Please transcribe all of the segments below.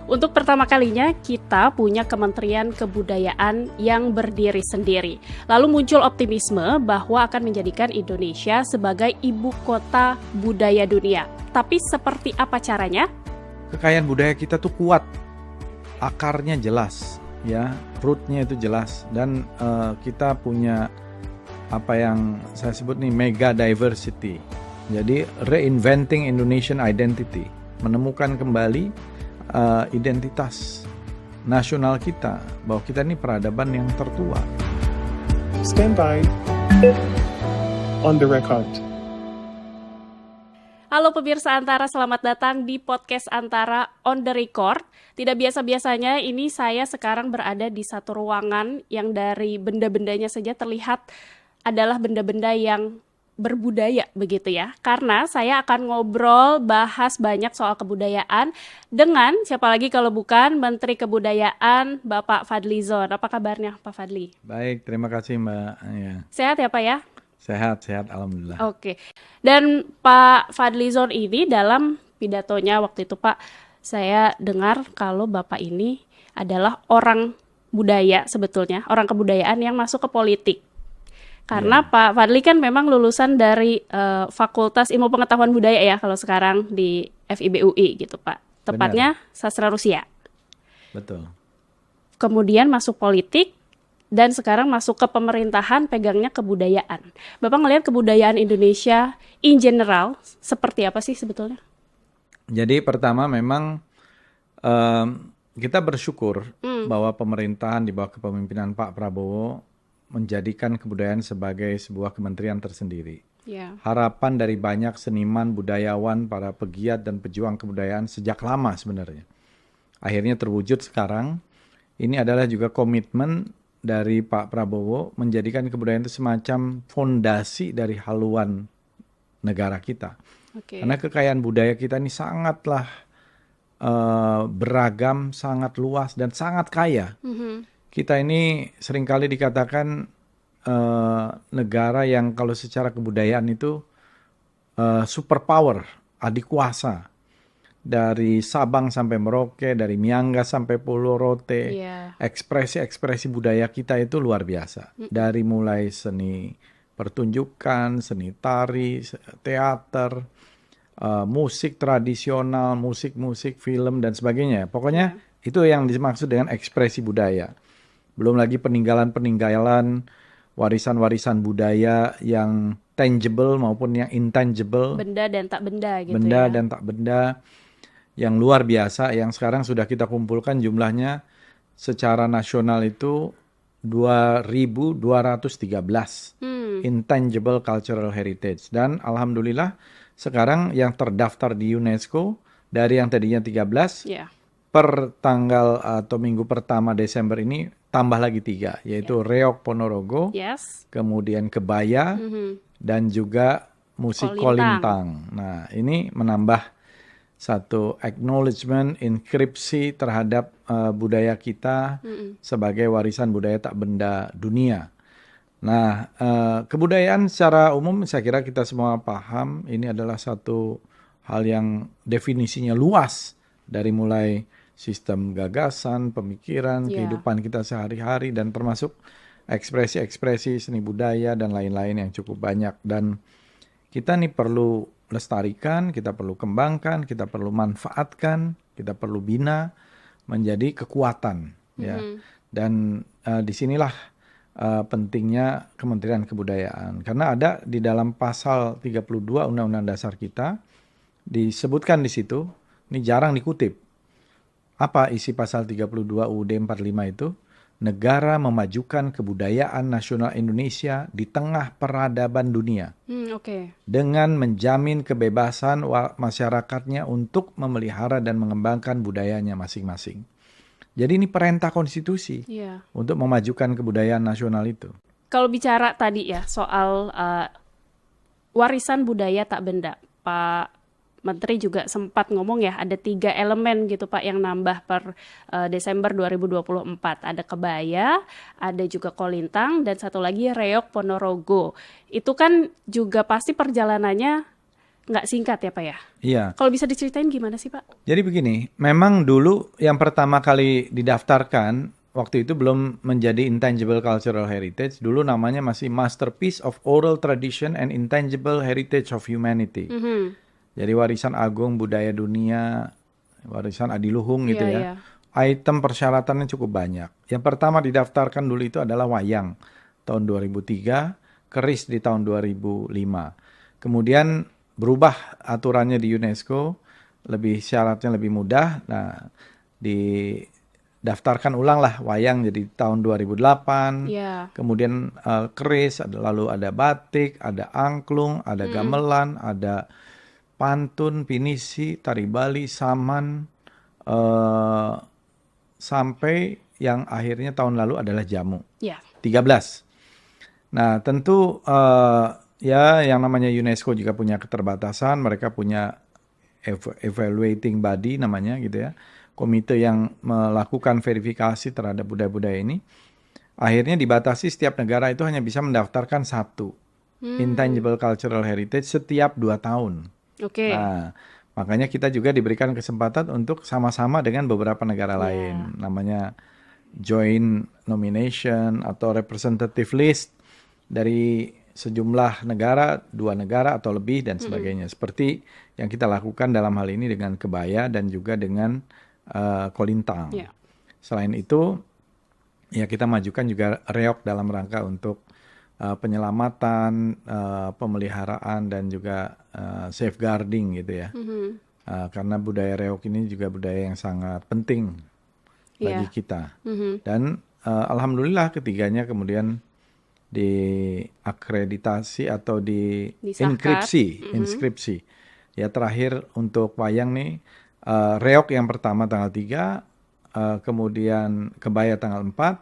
Untuk pertama kalinya kita punya Kementerian Kebudayaan yang berdiri sendiri. Lalu muncul optimisme bahwa akan menjadikan Indonesia sebagai ibu kota budaya dunia. Tapi seperti apa caranya? Kekayaan budaya kita tuh kuat, akarnya jelas, ya, rootnya itu jelas, dan kita punya apa yang saya sebut nih mega diversity. Jadi reinventing Indonesian identity, menemukan kembali identitas nasional kita, bahwa kita ini peradaban yang tertua. Stand by. On the record. Halo pemirsa Antara, selamat datang di podcast Antara On The Record. Tidak biasa-biasanya ini saya sekarang berada di satu ruangan yang dari benda-bendanya saja terlihat adalah benda-benda yang berbudaya begitu ya. Karena saya akan ngobrol bahas banyak soal kebudayaan dengan siapa lagi kalau bukan Menteri Kebudayaan Bapak Fadlizon. Apa kabarnya Pak Fadli? Baik, terima kasih Mbak. Ya. Sehat ya Pak ya? Sehat, alhamdulillah. Oke. Dan Pak Fadlizon ini dalam pidatonya waktu itu Pak, saya dengar kalau Bapak ini adalah orang budaya sebetulnya, orang kebudayaan yang masuk ke politik. Karena Pak Fadli kan memang lulusan dari Fakultas Ilmu Pengetahuan Budaya ya kalau sekarang di FIB UI gitu Pak. Tepatnya Sastra Rusia. Betul. Kemudian masuk politik dan sekarang masuk ke pemerintahan pegangnya kebudayaan. Bapak ngelihat kebudayaan Indonesia in general seperti apa sih sebetulnya? Jadi pertama memang kita bersyukur bahwa pemerintahan di bawah kepemimpinan Pak Prabowo menjadikan kebudayaan sebagai sebuah kementerian tersendiri. Harapan dari banyak seniman, budayawan, para pegiat dan pejuang kebudayaan sejak lama sebenarnya. Akhirnya terwujud sekarang. Ini adalah juga komitmen dari Pak Prabowo menjadikan kebudayaan itu semacam fondasi dari haluan negara kita. Karena kekayaan budaya kita ini sangatlah beragam, sangat luas dan sangat kaya. Kita ini seringkali dikatakan negara yang kalau secara kebudayaan itu superpower, adikuasa. Dari Sabang sampai Merauke, dari Miangas sampai Pulau Rote, ekspresi-ekspresi budaya kita itu luar biasa. Dari mulai seni pertunjukan, seni tari, teater, musik tradisional, musik film dan sebagainya. Pokoknya itu yang dimaksud dengan ekspresi budaya. Belum lagi peninggalan-peninggalan, warisan-warisan budaya yang tangible maupun yang intangible. Benda dan tak benda gitu benda dan tak benda yang luar biasa, yang sekarang sudah kita kumpulkan jumlahnya secara nasional itu 2.213 intangible cultural heritage. Dan alhamdulillah sekarang yang terdaftar di UNESCO dari yang tadinya 13 per tanggal atau minggu pertama Desember ini tambah lagi 3, yaitu Reok Ponorogo, kemudian Kebaya, dan juga musik Kolintang. Nah, ini menambah satu acknowledgement, inskripsi terhadap budaya kita sebagai warisan budaya tak benda dunia. Nah, kebudayaan secara umum saya kira kita semua paham, ini adalah satu hal yang definisinya luas, dari mulai sistem gagasan, pemikiran, kehidupan kita sehari-hari, dan termasuk ekspresi-ekspresi seni budaya dan lain-lain yang cukup banyak. Dan kita nih perlu lestarikan, kita perlu kembangkan, kita perlu manfaatkan, kita perlu bina menjadi kekuatan. Ya. Dan disinilah pentingnya Kementerian Kebudayaan. Karena ada di dalam pasal 32 Undang-Undang Dasar kita, disebutkan di situ, ini jarang dikutip. Apa isi pasal 32 UUD 45 itu? Negara memajukan kebudayaan nasional Indonesia di tengah peradaban dunia. Dengan menjamin kebebasan masyarakatnya untuk memelihara dan mengembangkan budayanya masing-masing. Jadi ini perintah konstitusi untuk memajukan kebudayaan nasional itu. Kalau bicara tadi ya soal warisan budaya tak benda, Pak Menteri juga sempat ngomong ya, ada 3 elemen gitu Pak yang nambah per Desember 2024. Ada Kebaya, ada juga Kolintang, dan satu lagi Reok Ponorogo. Itu kan juga pasti perjalanannya nggak singkat ya Pak ya? Iya. Kalau bisa diceritain gimana sih Pak? Jadi begini, memang dulu yang pertama kali didaftarkan, waktu itu belum menjadi Intangible Cultural Heritage, dulu namanya masih Masterpiece of Oral Tradition and Intangible Heritage of Humanity. Jadi warisan agung budaya dunia, warisan adiluhung gitu ya. Item persyaratannya cukup banyak. Yang pertama didaftarkan dulu itu adalah wayang tahun 2003, keris di tahun 2005. Kemudian berubah aturannya di UNESCO, syaratnya lebih mudah. Nah, didaftarkan ulang lah wayang jadi tahun 2008. Kemudian keris, lalu ada batik, ada angklung, ada gamelan, ada pantun, pinisi, tari Bali, saman, sampai yang akhirnya tahun lalu adalah jamu. 13. Nah, tentu ya yang namanya UNESCO juga punya keterbatasan, mereka punya evaluating body namanya gitu ya, komite yang melakukan verifikasi terhadap budaya-budaya ini. Akhirnya dibatasi setiap negara itu hanya bisa mendaftarkan satu Intangible Cultural Heritage setiap 2 tahun. Nah, makanya kita juga diberikan kesempatan untuk sama-sama dengan beberapa negara lain. Namanya joint nomination atau representative list dari sejumlah negara, 2 negara atau lebih dan sebagainya. Seperti yang kita lakukan dalam hal ini dengan kebaya dan juga dengan kolintang. Selain itu, ya kita majukan juga reok dalam rangka untuk penyelamatan, pemeliharaan dan juga safeguarding gitu ya. Karena budaya reok ini juga budaya yang sangat penting bagi kita. Dan alhamdulillah ketiganya kemudian diakreditasi atau inskripsi. Ya terakhir untuk wayang nih, reok yang pertama tanggal 3, kemudian kebaya tanggal 4,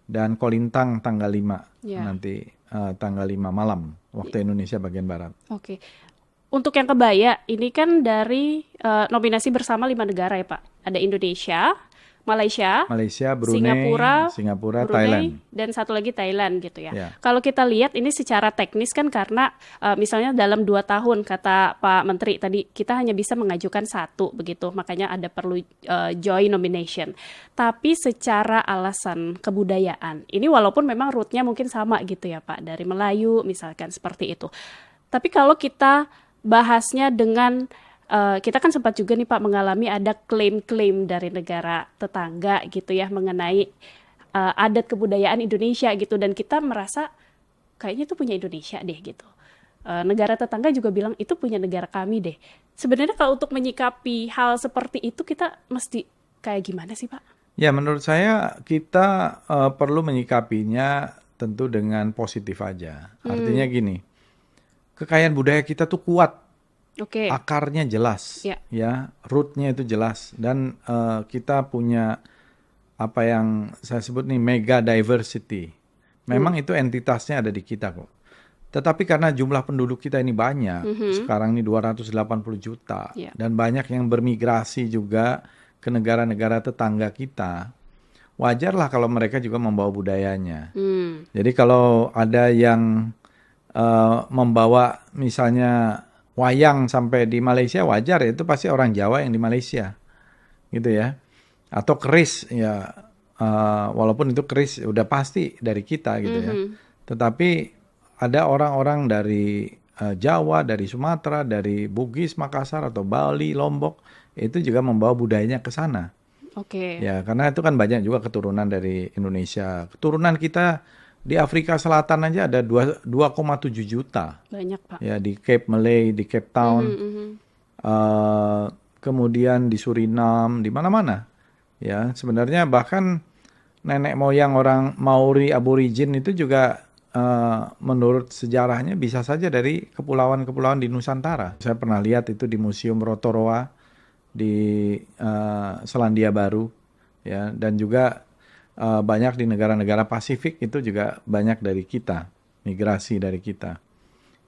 dan kolintang tanggal 5, nanti tanggal 5 malam waktu Indonesia bagian Barat. Untuk yang kebaya, ini kan dari nominasi bersama 5 negara ya Pak. Ada Indonesia, Malaysia, Singapura, Brunei, Thailand, dan satu lagi Thailand gitu ya. Kalau kita lihat ini secara teknis kan karena misalnya dalam 2 tahun kata Pak Menteri tadi kita hanya bisa mengajukan 1 begitu, makanya ada perlu joint nomination. Tapi secara alasan kebudayaan, ini walaupun memang root-nya mungkin sama gitu ya Pak, dari Melayu misalkan seperti itu. Tapi kalau kita bahasnya dengan kita kan sempat juga nih Pak mengalami ada klaim-klaim dari negara tetangga gitu ya mengenai adat kebudayaan Indonesia gitu, dan kita merasa kayaknya itu punya Indonesia deh gitu. Negara tetangga juga bilang itu punya negara kami deh. Sebenarnya kalau untuk menyikapi hal seperti itu kita mesti kayak gimana sih Pak? Ya menurut saya kita perlu menyikapinya tentu dengan positif aja. Artinya gini, kekayaan budaya kita tuh kuat. Akarnya jelas, ya, rootnya itu jelas, dan kita punya apa yang saya sebut nih mega diversity. Memang itu entitasnya ada di kita kok. Tetapi karena jumlah penduduk kita ini banyak, sekarang ini 280 juta, dan banyak yang bermigrasi juga ke negara-negara tetangga kita, wajarlah kalau mereka juga membawa budayanya. Jadi kalau ada yang membawa misalnya wayang sampai di Malaysia, wajar ya, itu pasti orang Jawa yang di Malaysia gitu ya. Atau keris ya, walaupun itu keris udah pasti dari kita gitu ya. Tetapi ada orang-orang dari Jawa, dari Sumatera, dari Bugis, Makassar atau Bali, Lombok, itu juga membawa budayanya ke sana. Ya, karena itu kan banyak juga keturunan dari Indonesia. Keturunan kita di Afrika Selatan aja ada 2,7 juta. Banyak Pak. Ya di Cape Malay, di Cape Town, kemudian di Suriname, di mana-mana. Ya sebenarnya bahkan nenek moyang orang Maori Aborigin itu juga menurut sejarahnya bisa saja dari kepulauan-kepulauan di Nusantara. Saya pernah lihat itu di Museum Rotorua di Selandia Baru, ya, dan juga banyak di negara-negara Pasifik itu juga banyak dari kita, migrasi dari kita.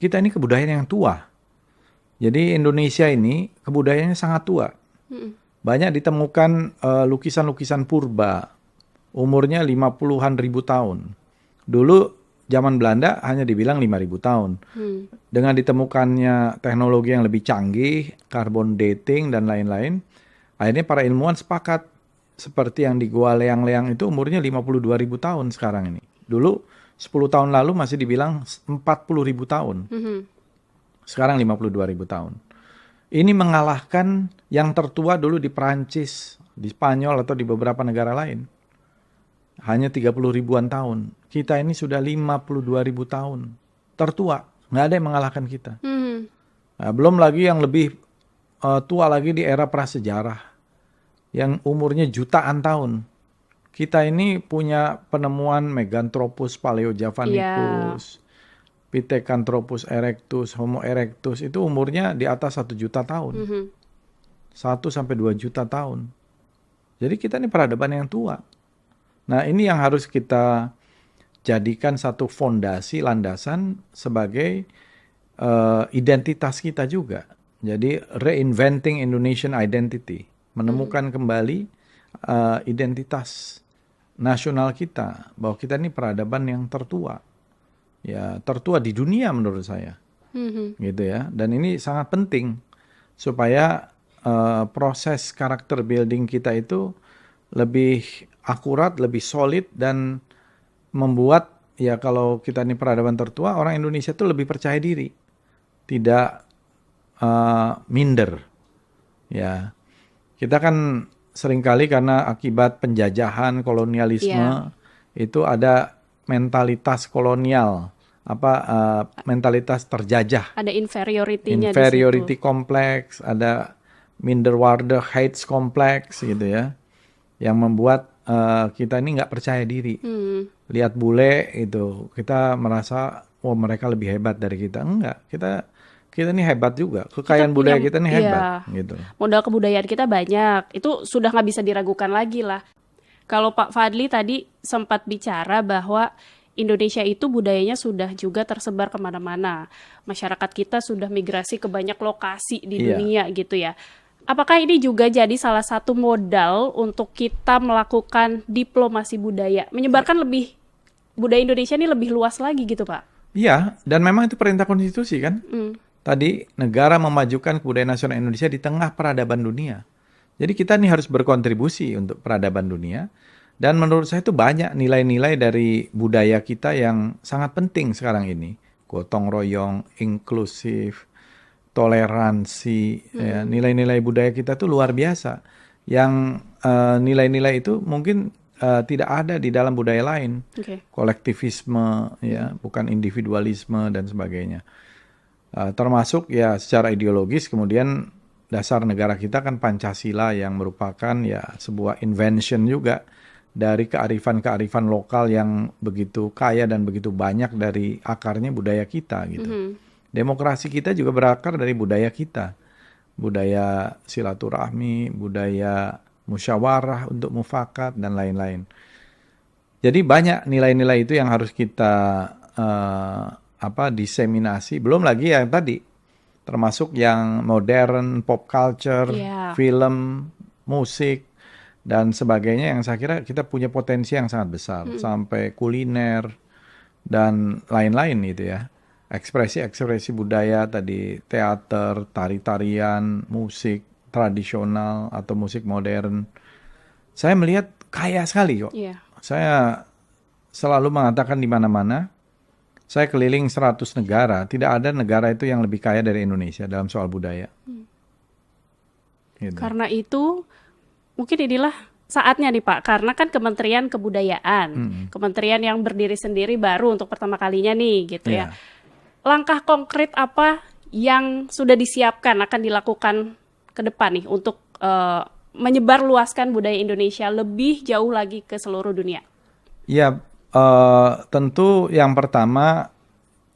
Kita ini kebudayaan yang tua. Jadi Indonesia ini kebudayaannya sangat tua. Banyak ditemukan lukisan-lukisan purba, umurnya 50-an ribu tahun. Dulu zaman Belanda hanya dibilang 5.000 tahun. Dengan ditemukannya teknologi yang lebih canggih, carbon dating dan lain-lain, akhirnya para ilmuwan sepakat seperti yang di Gua Leang-Leang itu umurnya 52.000 tahun sekarang ini. Dulu 10 tahun lalu masih dibilang 40.000 tahun. Sekarang 52.000 tahun. Ini mengalahkan yang tertua dulu di Perancis, di Spanyol atau di beberapa negara lain. Hanya 30 ribuan tahun. Kita ini sudah 52.000 tahun. Tertua. Nggak ada yang mengalahkan kita. Nah, belum lagi yang lebih tua lagi di era prasejarah. Yang umurnya jutaan tahun. Kita ini punya penemuan Meganthropus paleojavanicus, Pithecanthropus erectus, Homo erectus. Itu umurnya di atas 1 juta tahun. 1-2 juta tahun. Jadi kita ini peradaban yang tua. Nah, ini yang harus kita jadikan satu fondasi, landasan sebagai identitas kita juga. Jadi reinventing Indonesian identity, menemukan kembali identitas nasional kita, bahwa kita ini peradaban yang tertua. Ya, tertua di dunia menurut saya. Gitu ya. Dan ini sangat penting supaya proses karakter building kita itu lebih akurat, lebih solid, dan membuat, ya kalau kita ini peradaban tertua, orang Indonesia itu lebih percaya diri, tidak minder. Ya, kita kan seringkali karena akibat penjajahan, kolonialisme, itu ada mentalitas kolonial, mentalitas terjajah. Ada inferiority-nya inferiority complex, ada minderwaarde heights complex gitu ya, yang membuat kita ini nggak percaya diri. Lihat bule itu, kita merasa, mereka lebih hebat dari kita. Enggak, kita ini hebat juga. Kekayaan budaya kita ini hebat. Gitu. Modal kebudayaan kita banyak. Itu sudah nggak bisa diragukan lagi lah. Kalau Pak Fadli tadi sempat bicara bahwa Indonesia itu budayanya sudah juga tersebar kemana-mana. Masyarakat kita sudah migrasi ke banyak lokasi di dunia gitu ya. Apakah ini juga jadi salah satu modal untuk kita melakukan diplomasi budaya, menyebarkan lebih budaya Indonesia ini lebih luas lagi gitu, Pak? Iya, dan memang itu perintah konstitusi kan. Tadi negara memajukan kebudayaan nasional Indonesia di tengah peradaban dunia. Jadi kita ini harus berkontribusi untuk peradaban dunia. Dan menurut saya itu banyak nilai-nilai dari budaya kita yang sangat penting sekarang ini. Gotong royong, inklusif, toleransi, ya, nilai-nilai budaya kita tuh luar biasa. Yang nilai-nilai itu mungkin tidak ada di dalam budaya lain. Kolektivisme, ya, bukan individualisme dan sebagainya. Termasuk ya secara ideologis, kemudian dasar negara kita kan Pancasila yang merupakan ya sebuah invention juga dari kearifan-kearifan lokal yang begitu kaya dan begitu banyak dari akarnya budaya kita gitu. Demokrasi kita juga berakar dari budaya kita. Budaya silaturahmi, budaya musyawarah untuk mufakat, dan lain-lain. Jadi banyak nilai-nilai itu yang harus kita diseminasi. Belum lagi yang tadi, termasuk yang modern, pop culture, film, musik, dan sebagainya, yang saya kira kita punya potensi yang sangat besar. Sampai kuliner, dan lain-lain gitu ya. Ekspresi-ekspresi budaya tadi, teater, tari-tarian, musik tradisional atau musik modern. Saya melihat kaya sekali kok. Saya selalu mengatakan di mana-mana, saya keliling 100 negara, tidak ada negara itu yang lebih kaya dari Indonesia dalam soal budaya. Gitu. Karena itu, mungkin inilah saatnya nih Pak, karena kan Kementerian Kebudayaan, kementerian yang berdiri sendiri baru untuk pertama kalinya nih gitu ya. Langkah konkret apa yang sudah disiapkan akan dilakukan ke depan nih untuk menyebarluaskan budaya Indonesia lebih jauh lagi ke seluruh dunia? Ya, tentu yang pertama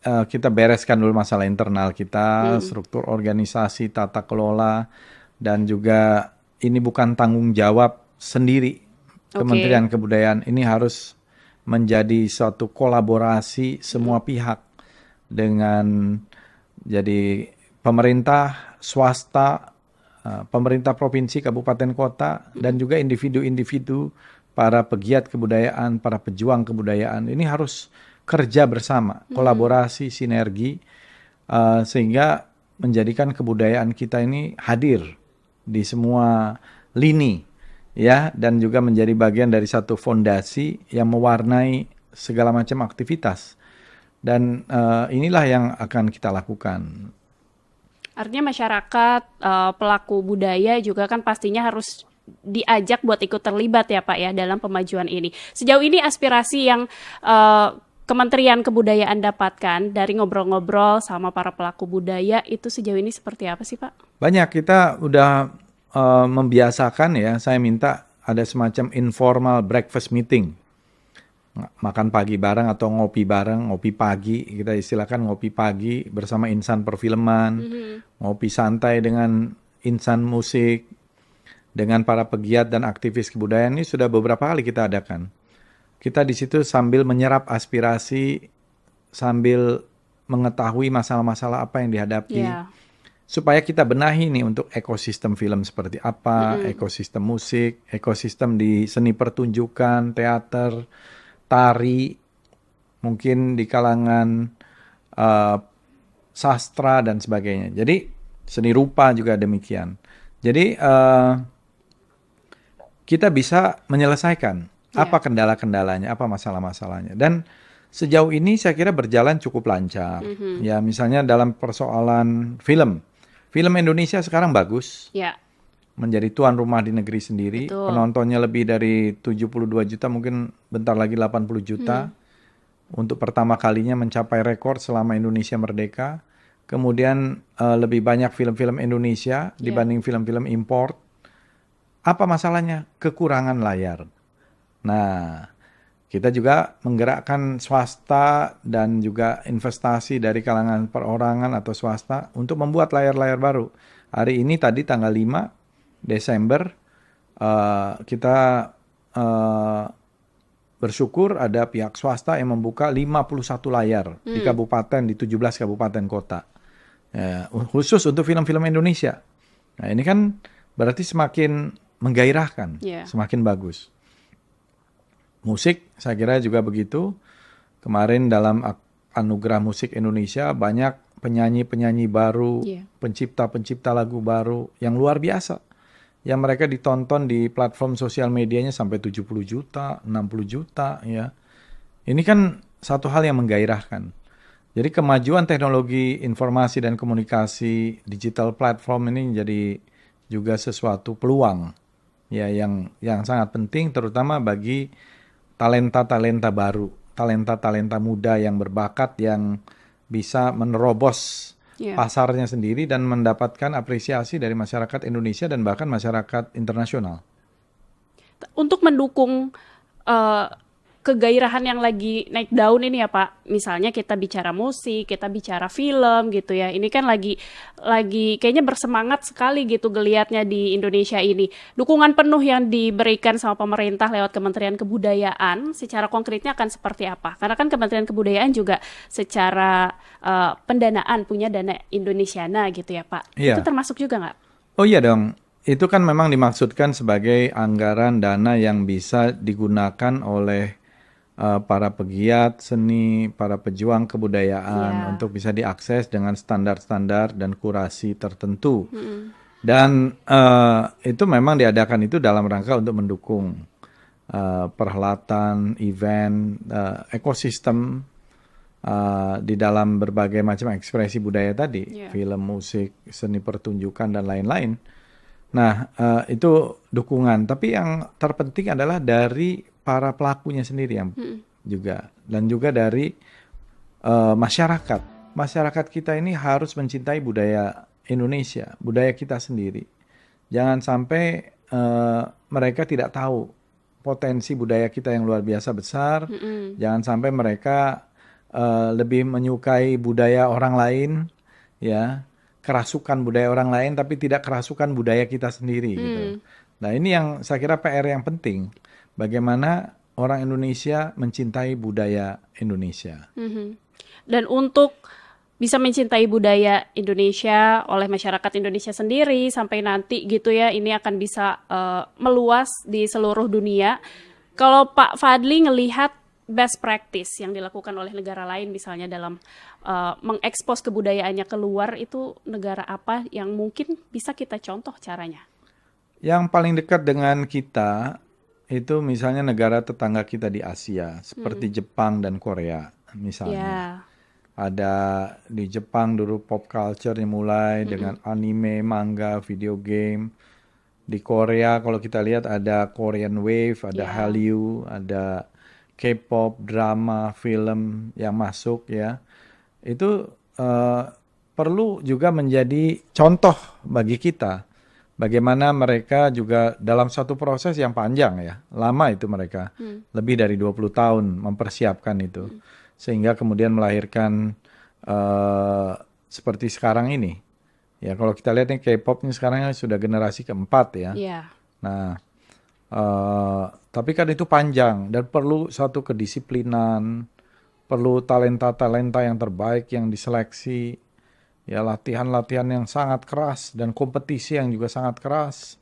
kita bereskan dulu masalah internal kita, struktur organisasi, tata kelola, dan juga ini bukan tanggung jawab sendiri Kementerian Kebudayaan. Ini harus menjadi suatu kolaborasi semua pihak. Dengan jadi pemerintah, swasta, pemerintah provinsi, kabupaten, kota, dan juga individu-individu, para pegiat kebudayaan, para pejuang kebudayaan. Ini harus kerja bersama, kolaborasi, sinergi, sehingga menjadikan kebudayaan kita ini hadir di semua lini, ya, dan juga menjadi bagian dari satu fondasi yang mewarnai segala macam aktivitas. Dan inilah yang akan kita lakukan. Artinya masyarakat, pelaku budaya juga kan pastinya harus diajak buat ikut terlibat ya Pak ya dalam pemajuan ini. Sejauh ini aspirasi yang Kementerian Kebudayaan dapatkan dari ngobrol-ngobrol sama para pelaku budaya itu sejauh ini seperti apa sih Pak? Banyak, kita udah membiasakan ya, saya minta ada semacam informal breakfast meeting. Makan pagi bareng atau ngopi bareng, ngopi pagi, kita istilahkan ngopi pagi bersama insan perfilman, ngopi santai dengan insan musik, dengan para pegiat dan aktivis kebudayaan. Ini sudah beberapa kali kita adakan. Kita di situ sambil menyerap aspirasi, sambil mengetahui masalah-masalah apa yang dihadapi, supaya kita benahi nih untuk ekosistem film seperti apa, ekosistem musik, ekosistem di seni pertunjukan, teater, tari, mungkin di kalangan sastra dan sebagainya. Jadi seni rupa juga demikian. Jadi kita bisa menyelesaikan apa kendala-kendalanya, apa masalah-masalahnya. Dan sejauh ini saya kira berjalan cukup lancar. Ya, misalnya dalam persoalan film. Film Indonesia sekarang bagus. Menjadi tuan rumah di negeri sendiri. Betul. Penontonnya lebih dari 72 juta, mungkin bentar lagi 80 juta. Untuk pertama kalinya mencapai rekor selama Indonesia merdeka. Kemudian lebih banyak film-film Indonesia dibanding film-film import. Apa masalahnya? Kekurangan layar. Nah, kita juga menggerakkan swasta dan juga investasi dari kalangan perorangan atau swasta untuk membuat layar-layar baru. Hari ini tadi tanggal 5 Desember kita bersyukur ada pihak swasta yang membuka 51 layar di kabupaten, di 17 kabupaten kota. Khusus untuk film-film Indonesia. Nah, ini kan berarti semakin menggairahkan, semakin bagus. Musik, saya kira juga begitu. Kemarin dalam Anugerah Musik Indonesia banyak penyanyi-penyanyi baru, pencipta-pencipta lagu baru yang luar biasa. Yang mereka ditonton di platform sosial medianya sampai 70 juta, 60 juta. Ya. Ini kan satu hal yang menggairahkan. Jadi kemajuan teknologi informasi dan komunikasi digital platform ini jadi juga sesuatu peluang ya yang sangat penting, terutama bagi talenta-talenta baru, talenta-talenta muda yang berbakat, yang bisa menerobos pasarnya sendiri dan mendapatkan apresiasi dari masyarakat Indonesia dan bahkan masyarakat internasional. Untuk mendukung kegairahan yang lagi naik daun ini ya Pak, misalnya kita bicara musik, kita bicara film gitu ya, ini kan lagi kayaknya bersemangat sekali gitu geliatnya di Indonesia ini. Dukungan penuh yang diberikan sama pemerintah lewat Kementerian Kebudayaan secara konkretnya akan seperti apa? Karena kan Kementerian Kebudayaan juga secara pendanaan punya dana Indonesiana gitu ya Pak. Itu termasuk juga nggak? Oh iya dong. Itu kan memang dimaksudkan sebagai anggaran dana yang bisa digunakan oleh para pegiat seni, para pejuang kebudayaan untuk bisa diakses dengan standar-standar dan kurasi tertentu. Dan itu memang diadakan itu dalam rangka untuk mendukung perhelatan, event, ekosistem di dalam berbagai macam ekspresi budaya tadi, film, musik, seni pertunjukan, dan lain-lain. Nah, itu dukungan. Tapi yang terpenting adalah dari para pelakunya sendiri yang juga, dan juga dari masyarakat. Masyarakat kita ini harus mencintai budaya Indonesia, budaya kita sendiri. Jangan sampai mereka tidak tahu potensi budaya kita yang luar biasa besar. Jangan sampai mereka lebih menyukai budaya orang lain, ya, kerasukan budaya orang lain, tapi tidak kerasukan budaya kita sendiri. Gitu. Nah, ini yang saya kira PR yang penting. Bagaimana orang Indonesia mencintai budaya Indonesia. Dan untuk bisa mencintai budaya Indonesia oleh masyarakat Indonesia sendiri sampai nanti gitu ya, ini akan bisa meluas di seluruh dunia. Kalau Pak Fadli ngelihat best practice yang dilakukan oleh negara lain misalnya dalam mengekspos kebudayaannya keluar, itu negara apa yang mungkin bisa kita contoh caranya? Yang paling dekat dengan kita itu misalnya negara tetangga kita di Asia, seperti Jepang dan Korea misalnya. Ada di Jepang dulu pop culture dimulai dengan anime, manga, video game. Di Korea kalau kita lihat ada Korean Wave, ada Hallyu, ada K-pop, drama, film yang masuk ya. Itu perlu juga menjadi contoh bagi kita. Bagaimana mereka juga dalam satu proses yang panjang ya. Lama itu mereka. Lebih dari 20 tahun mempersiapkan itu. Sehingga kemudian melahirkan seperti sekarang ini. Ya kalau kita lihat nih K-pop ini sekarang sudah generasi keempat ya. Nah, tapi kan itu panjang dan perlu satu kedisiplinan, perlu talenta-talenta yang terbaik yang diseleksi, ya latihan-latihan yang sangat keras dan kompetisi yang juga sangat keras.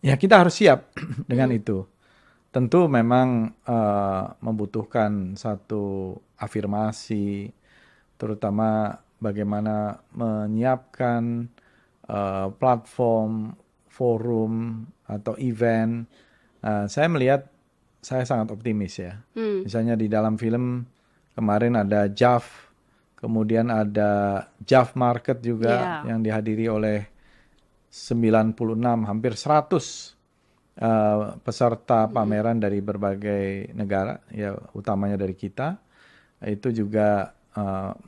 Ya kita harus siap dengan itu. Tentu memang membutuhkan satu afirmasi, terutama bagaimana menyiapkan platform, forum, atau event. Saya melihat, saya sangat optimis ya. Misalnya di dalam film kemarin ada JAV, kemudian ada JAV Market juga yang dihadiri oleh 96, hampir 100 peserta pameran dari berbagai negara, ya utamanya dari kita. Itu juga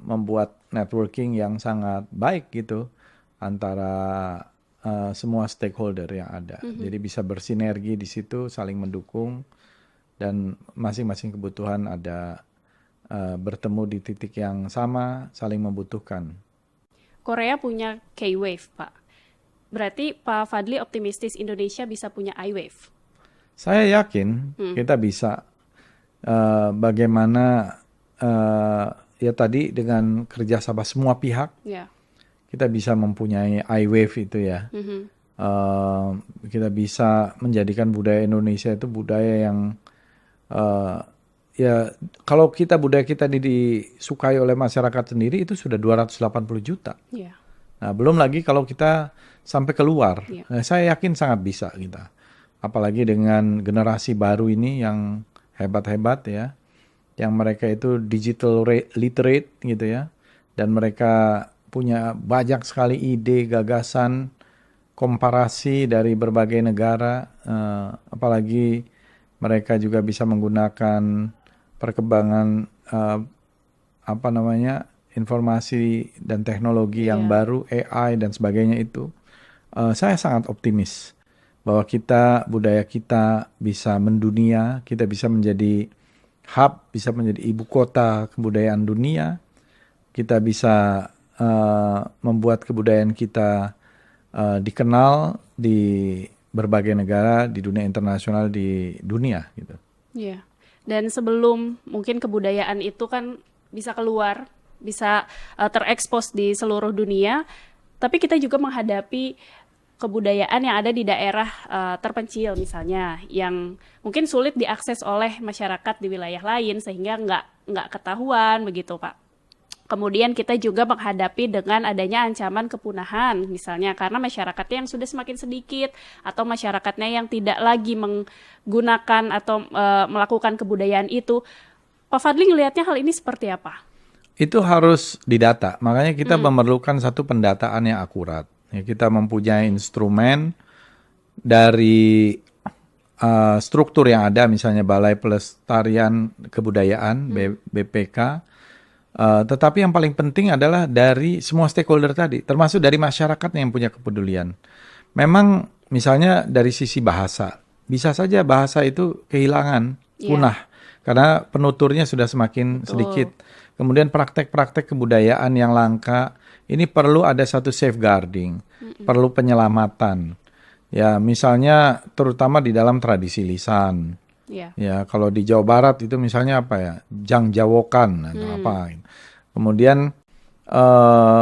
membuat networking yang sangat baik gitu antara semua stakeholder yang ada. Jadi bisa bersinergi di situ, saling mendukung, dan masing-masing kebutuhan ada bertemu di titik yang sama, saling membutuhkan. Korea punya K-Wave, Pak. Berarti Pak Fadli optimistis Indonesia bisa punya I-Wave? Saya yakin kita bisa. Bagaimana ya tadi dengan kerjasama semua pihak, kita bisa mempunyai I-Wave itu ya. Kita bisa menjadikan budaya Indonesia itu budaya yang ya kalau budaya kita disukai oleh masyarakat sendiri itu sudah 280 juta. Nah, belum lagi kalau kita sampai keluar. Nah, saya yakin sangat bisa kita. Apalagi dengan generasi baru ini yang hebat-hebat ya. Yang mereka itu digital literate gitu ya. Dan mereka punya banyak sekali ide, gagasan, komparasi dari berbagai negara. Apalagi mereka juga bisa menggunakan perkembangan informasi dan teknologi yang baru, AI dan sebagainya itu. Saya sangat optimis bahwa budaya kita bisa mendunia, kita bisa menjadi hub, bisa menjadi ibu kota kebudayaan dunia, kita bisa membuat kebudayaan kita dikenal di berbagai negara, di dunia internasional, di dunia gitu. Iya. Dan sebelum mungkin kebudayaan itu kan bisa keluar, bisa terekspos di seluruh dunia, tapi kita juga menghadapi kebudayaan yang ada di daerah terpencil misalnya, yang mungkin sulit diakses oleh masyarakat di wilayah lain sehingga nggak ketahuan begitu, Pak. Kemudian kita juga menghadapi dengan adanya ancaman kepunahan misalnya karena masyarakatnya yang sudah semakin sedikit atau masyarakatnya yang tidak lagi menggunakan atau melakukan kebudayaan itu. Pak Fadli ngelihatnya hal ini seperti apa? Itu harus didata, makanya kita memerlukan satu pendataan yang akurat. Ya, kita mempunyai instrumen dari struktur yang ada, misalnya Balai Pelestarian Kebudayaan, BPK. Tetapi yang paling penting adalah dari semua stakeholder tadi, termasuk dari masyarakat yang punya kepedulian. Memang misalnya dari sisi bahasa, bisa saja bahasa itu kehilangan, punah, karena penuturnya sudah semakin sedikit. Kemudian praktek-praktek kebudayaan yang langka, ini perlu ada satu safeguarding, perlu penyelamatan. Ya, misalnya terutama di dalam tradisi lisan. Ya, kalau di Jawa Barat itu misalnya apa ya, Jangjawokan atau apa. Kemudian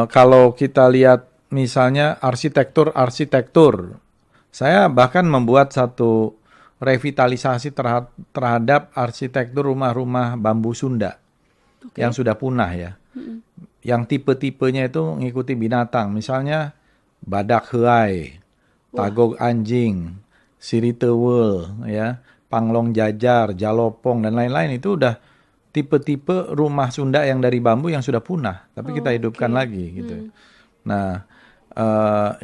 kalau kita lihat misalnya arsitektur, saya bahkan membuat satu revitalisasi terhadap arsitektur rumah-rumah bambu Sunda yang sudah punah ya. Yang tipe-tipenya itu mengikuti binatang, misalnya badak heai, tagog anjing, siriteweul, ya, panglong jajar, jalopong dan lain-lain, itu udah tipe-tipe rumah Sunda yang dari bambu yang sudah punah, tapi kita hidupkan lagi gitu. Nah,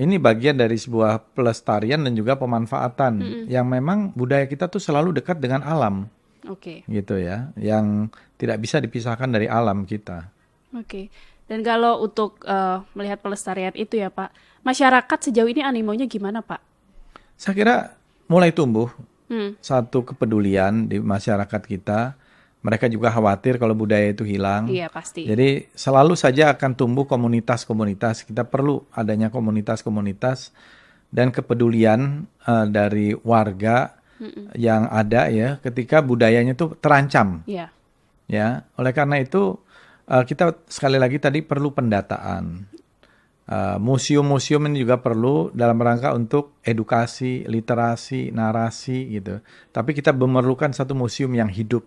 ini bagian dari sebuah pelestarian dan juga pemanfaatan yang memang budaya kita tuh selalu dekat dengan alam, gitu ya, yang tidak bisa dipisahkan dari alam kita. Dan kalau untuk melihat pelestarian itu ya Pak, masyarakat sejauh ini animonya gimana Pak? Saya kira mulai tumbuh satu kepedulian di masyarakat kita. Mereka juga khawatir kalau budaya itu hilang. Iya, pasti. Jadi selalu saja akan tumbuh komunitas-komunitas. Kita perlu adanya komunitas-komunitas dan kepedulian dari warga yang ada ya ketika budayanya itu terancam. Iya. Ya, oleh karena itu kita sekali lagi tadi perlu pendataan. Museum-museum ini juga perlu dalam rangka untuk edukasi, literasi, narasi gitu. Tapi kita memerlukan satu museum yang hidup,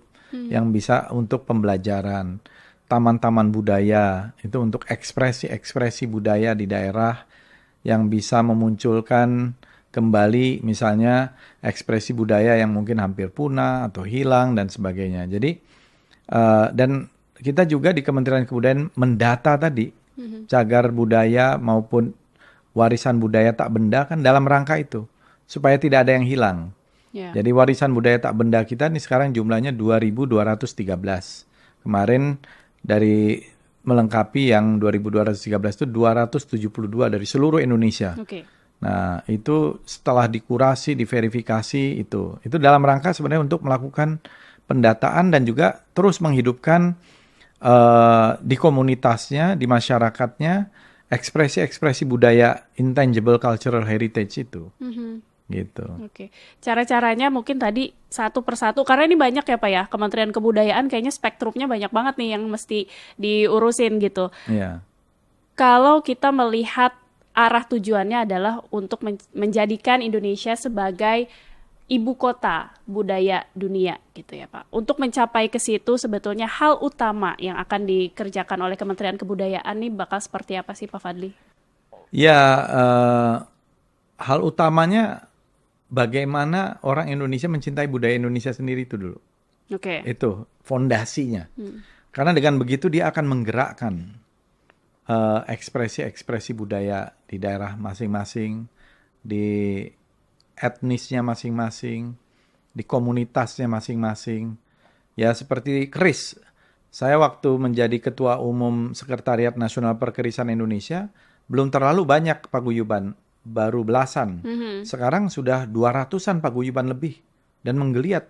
yang bisa untuk pembelajaran. Taman-taman budaya itu untuk ekspresi-ekspresi budaya di daerah yang bisa memunculkan kembali misalnya ekspresi budaya yang mungkin hampir punah atau hilang dan sebagainya. Jadi dan kita juga di Kementerian Kebudayaan mendata tadi cagar budaya maupun warisan budaya tak benda kan dalam rangka itu supaya tidak ada yang hilang. Jadi warisan budaya tak benda kita nih sekarang jumlahnya 2.213. Kemarin dari melengkapi yang 2.213 itu 272 dari seluruh Indonesia. Nah itu setelah dikurasi, diverifikasi itu dalam rangka sebenarnya untuk melakukan pendataan dan juga terus menghidupkan di komunitasnya, di masyarakatnya ekspresi-ekspresi budaya intangible cultural heritage itu. Gitu. Cara-caranya mungkin tadi satu persatu, karena ini banyak ya Pak ya, Kementerian Kebudayaan kayaknya spektrumnya banyak banget nih yang mesti diurusin gitu. Kalau kita melihat arah tujuannya adalah untuk menjadikan Indonesia sebagai ibu kota budaya dunia gitu ya Pak. Untuk mencapai ke situ sebetulnya hal utama yang akan dikerjakan oleh Kementerian Kebudayaan ini bakal seperti apa sih Pak Fadli? Ya, hal utamanya bagaimana orang Indonesia mencintai budaya Indonesia sendiri itu dulu. Itu fondasinya. Karena dengan begitu dia akan menggerakkan ekspresi-ekspresi budaya di daerah masing-masing, di etnisnya masing-masing, di komunitasnya masing-masing. Ya seperti keris. Saya waktu menjadi Ketua Umum Sekretariat Nasional Perkerisan Indonesia, belum terlalu banyak paguyuban, baru belasan. Sekarang sudah 200-an paguyuban lebih dan menggeliat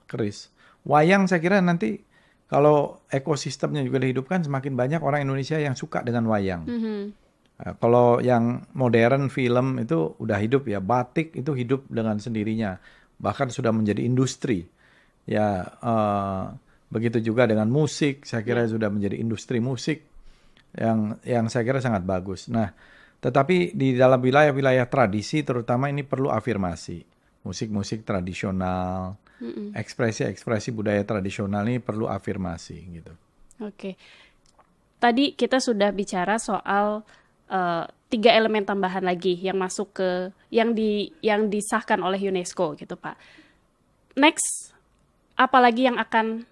keris. Wayang saya kira nanti kalau ekosistemnya juga dihidupkan, semakin banyak orang Indonesia yang suka dengan wayang. Kalau yang modern film itu udah hidup ya, batik itu hidup dengan sendirinya, bahkan sudah menjadi industri. Ya begitu juga dengan musik, saya kira sudah menjadi industri musik yang saya kira sangat bagus. Nah, tetapi di dalam wilayah-wilayah tradisi terutama ini perlu afirmasi. Musik-musik tradisional, ekspresi-ekspresi budaya tradisional ini perlu afirmasi gitu. Tadi kita sudah bicara soal 3 elemen tambahan lagi yang masuk ke yang disahkan oleh UNESCO gitu Pak. Next, apalagi yang akan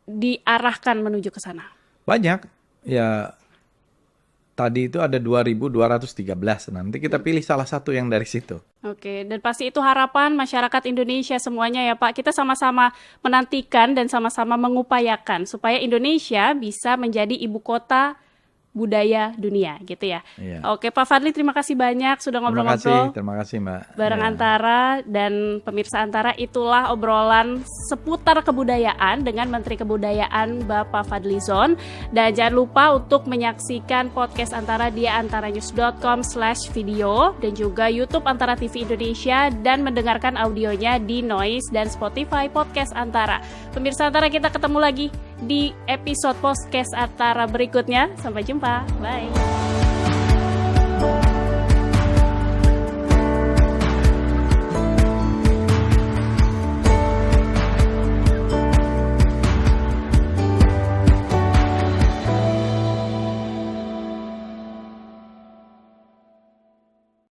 diarahkan menuju ke sana? Banyak ya. Tadi itu ada 2.213. Nanti kita pilih salah satu yang dari situ. Dan pasti itu harapan masyarakat Indonesia semuanya ya Pak. Kita sama-sama menantikan dan sama-sama mengupayakan supaya Indonesia bisa menjadi ibu kota budaya dunia gitu ya. Oke Pak Fadli, terima kasih banyak sudah ngobrol-ngobrol. Terima kasih Mbak. Bareng Antara dan pemirsa Antara, itulah obrolan seputar kebudayaan dengan Menteri Kebudayaan Bapak Fadlizon. Dan jangan lupa untuk menyaksikan podcast Antara di antaranews.com/video dan juga YouTube Antara TV Indonesia dan mendengarkan audionya di Noise dan Spotify podcast Antara. Pemirsa Antara, kita ketemu lagi di episode podcast Antara berikutnya. Sampai jumpa. Bye.